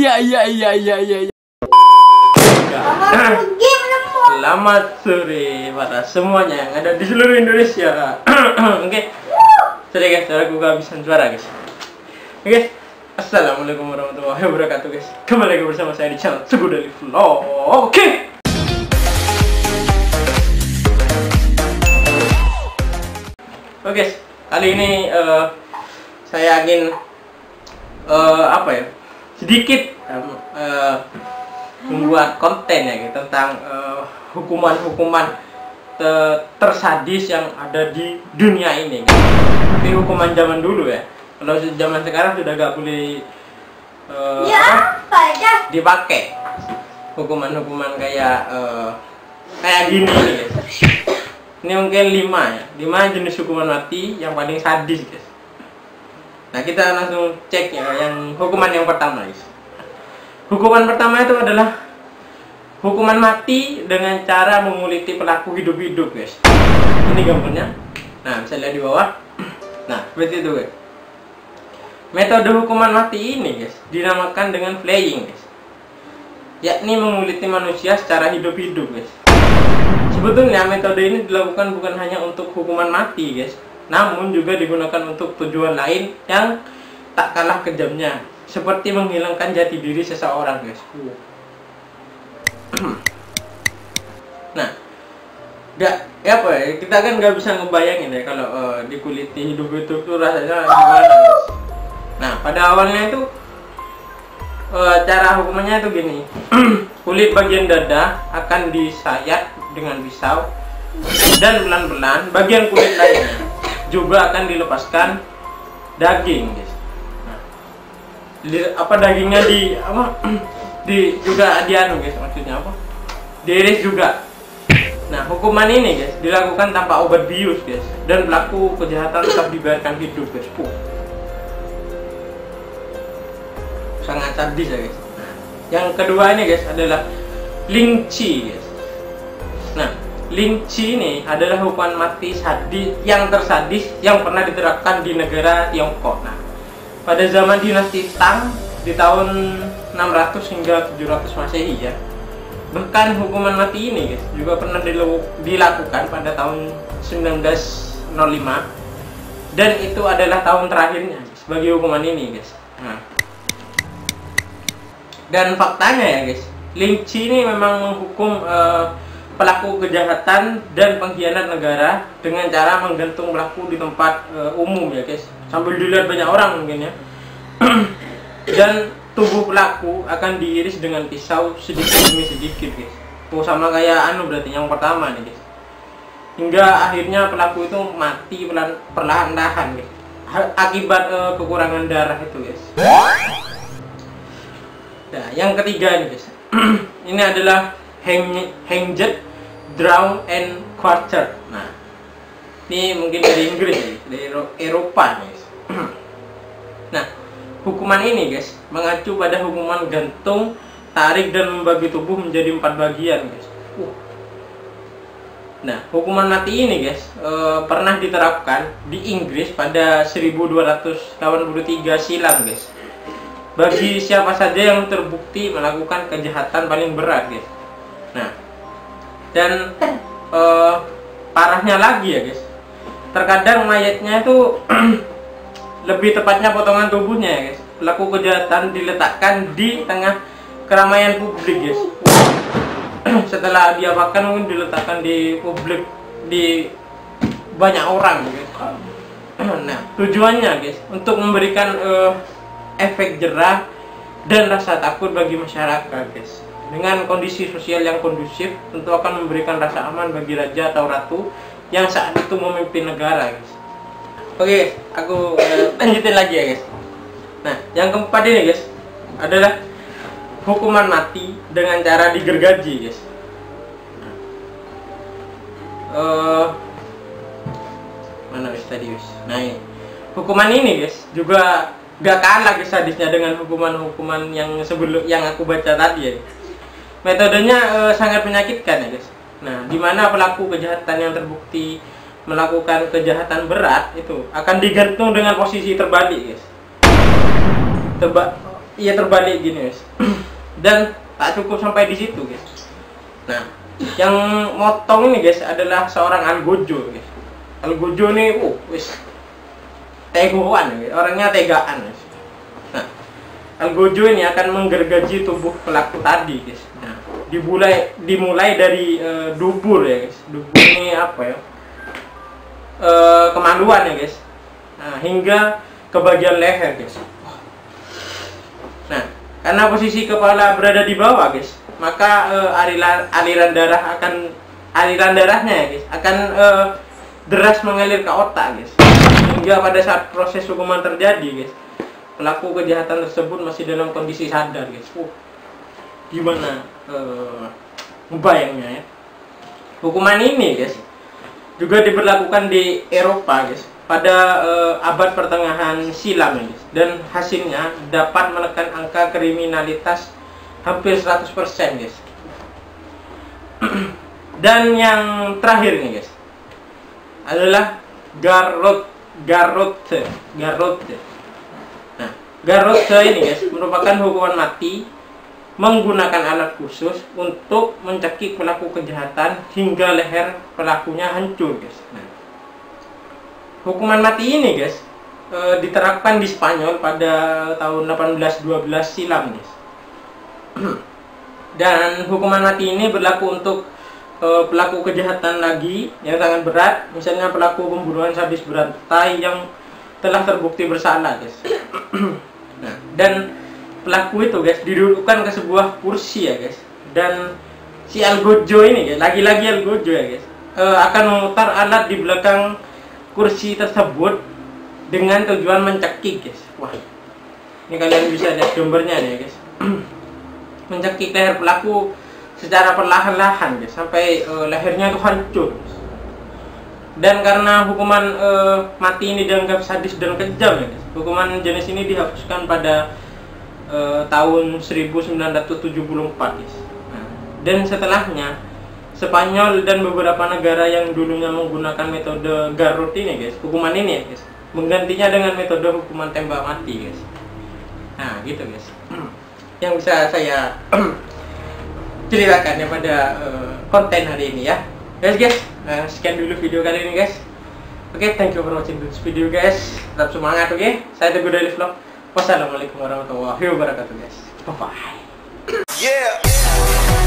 iya. Selamat sore para semuanya yang ada di seluruh Indonesia. Oke. Sorry guys, aku kehabisan suara guys. Oke. Assalamualaikum warahmatullahi wabarakatuh guys. Kembali lagi bersama saya di channel Teguh Daily Vlog. Oke. Oke guys, kali ini saya ingin sedikit membuat konten ya gitu, tentang hukuman-hukuman tersadis yang ada di dunia ini. Tapi hukuman zaman dulu ya. Kalau zaman sekarang sudah gak boleh dipakai. Hukuman-hukuman kayak gini guys. Ini mungkin 5 jenis hukuman mati yang paling sadis guys. Nah, kita langsung cek ya yang hukuman yang pertama guys. Hukuman pertama itu adalah hukuman mati dengan cara menguliti pelaku hidup-hidup guys. Ini gambarnya. Nah, bisa lihat di bawah. Nah, seperti itu guys. Metode hukuman mati ini guys dinamakan dengan flaying guys, yakni menguliti manusia secara hidup-hidup guys. Sebetulnya metode ini dilakukan bukan hanya untuk hukuman mati guys, namun juga digunakan untuk tujuan lain yang tak kalah kejamnya, seperti menghilangkan jati diri seseorang guys. Nah, kita kan nggak bisa ngebayangin ya kalau dikuliti hidup-hidup itu rasanya gimana guys. Nah, pada awalnya itu cara hukumannya itu gini. Kulit bagian dada akan disayat dengan pisau, dan pelan-pelan bagian kulit lainnya juga akan dilepaskan daging guys. Nah, dagingnya juga dianu guys, maksudnya apa? Diiris juga. Nah, hukuman ini guys dilakukan tanpa obat bius guys, dan pelaku kejahatan tetap dibiarkan hidup guys. Sangat sadis ya guys. Yang kedua ini guys adalah lynching guys. Nah, lynching ini adalah hukuman mati yang tersadis yang pernah diterapkan di negara Tiongkok. Nah, pada zaman dinasti Tang di tahun 600 hingga 700 Masehi ya. Bahkan hukuman mati ini guys juga pernah dilakukan pada tahun 1905, dan itu adalah tahun terakhirnya guys bagi hukuman ini guys. Nah, dan faktanya ya guys, lynching ini memang menghukum pelaku kejahatan dan pengkhianat negara dengan cara menggantung pelaku di tempat umum ya guys, sambil dilihat banyak orang mungkin ya. Dan tubuh pelaku akan diiris dengan pisau sedikit demi sedikit guys. Sama kayak berarti yang pertama nih guys. Hingga akhirnya pelaku itu mati perlahan-lahan guys, akibat kekurangan darah itu guys. Nah, yang ketiga nih guys. Ini adalah hanged, drown, and quartered. Nah, ini mungkin dari Inggris ya, dari Eropa guys. Nah, hukuman ini guys mengacu pada hukuman gantung, tarik, dan membagi tubuh menjadi 4 bagian guys. Nah, hukuman mati ini guys pernah diterapkan di Inggris pada 1283 silam guys, bagi siapa saja yang terbukti melakukan kejahatan paling berat guys. Nah, dan parahnya lagi ya guys, terkadang mayatnya itu lebih tepatnya potongan tubuhnya ya guys, pelaku kejahatan diletakkan di tengah keramaian publik guys. Setelah diapakan mungkin diletakkan di publik, di banyak orang guys. Nah, tujuannya guys untuk memberikan efek jerah dan rasa takut bagi masyarakat guys. Dengan kondisi sosial yang kondusif, tentu akan memberikan rasa aman bagi raja atau ratu yang saat itu memimpin negara guys. Oke, aku lanjutin lagi ya guys. Nah, yang keempat ini guys adalah hukuman mati dengan cara digergaji guys. Mana guys tadi guys. Nah, ini hukuman ini guys juga gak kalah guys sadisnya dengan hukuman-hukuman yang aku baca tadi ya. Metodenya sangat menyakitkan ya guys. Nah, dimana pelaku kejahatan yang terbukti melakukan kejahatan berat itu akan digantung dengan posisi terbalik guys. iya terbalik gini guys. Dan tak cukup sampai di situ guys. Nah, yang motong ini guys adalah seorang Algojo guys. Algojo nih wis tegoan guys. Orangnya tegaan guys. Nah, Algojo ini akan menggergaji tubuh pelaku tadi guys. Nah, dimulai dari dubur ya guys. Dubur ini apa ya, kemaluan ya guys. Nah, hingga ke bagian leher guys. Nah, karena posisi kepala berada di bawah guys, maka aliran darahnya ya guys akan deras mengalir ke otak guys. Hingga pada saat proses hukuman terjadi guys, pelaku kejahatan tersebut masih dalam kondisi sadar guys. Gimana bayangnya ya. Hukuman ini guys juga diberlakukan di Eropa guys pada abad pertengahan silam ya guys, dan hasilnya dapat menekan angka kriminalitas hampir 100% guys. Dan yang terakhir nih guys adalah garrote. Nah, garrote ini guys merupakan hukuman mati menggunakan alat khusus untuk mencekik pelaku kejahatan hingga leher pelakunya hancur guys. Nah, hukuman mati ini guys diterapkan di Spanyol pada tahun 1812 silam guys. Dan hukuman mati ini berlaku untuk pelaku kejahatan lagi yang sangat berat, misalnya pelaku pembunuhan sadis berantai yang telah terbukti bersalah guys. Nah, dan pelaku itu guys didudukkan ke sebuah kursi ya guys, dan si Algojo ini guys, lagi-lagi Algojo ya guys, akan memutar alat di belakang kursi tersebut dengan tujuan mencekik guys. Wah, ini kalian bisa lihat gambarnya nih guys. Mencekik leher pelaku secara perlahan-lahan guys sampai lehernya itu hancur. Dan karena hukuman mati ini dianggap sadis dan kejam ya guys, hukuman jenis ini dihapuskan pada tahun 1974 guys. Nah, dan setelahnya Spanyol dan beberapa negara yang dulunya menggunakan metode garrote ini guys, hukuman ini ya guys, menggantinya dengan metode hukuman tembak mati guys. Nah gitu guys, yang bisa saya ceritakan ya pada konten hari ini ya guys. Sekian dulu video kali ini guys. Oke, thank you for watching this video guys. Tetap semangat, oke? Saya Teguh Daily Vlog. Wassalamualaikum warahmatullahi wabarakatuh guys. Bye bye. Yeah.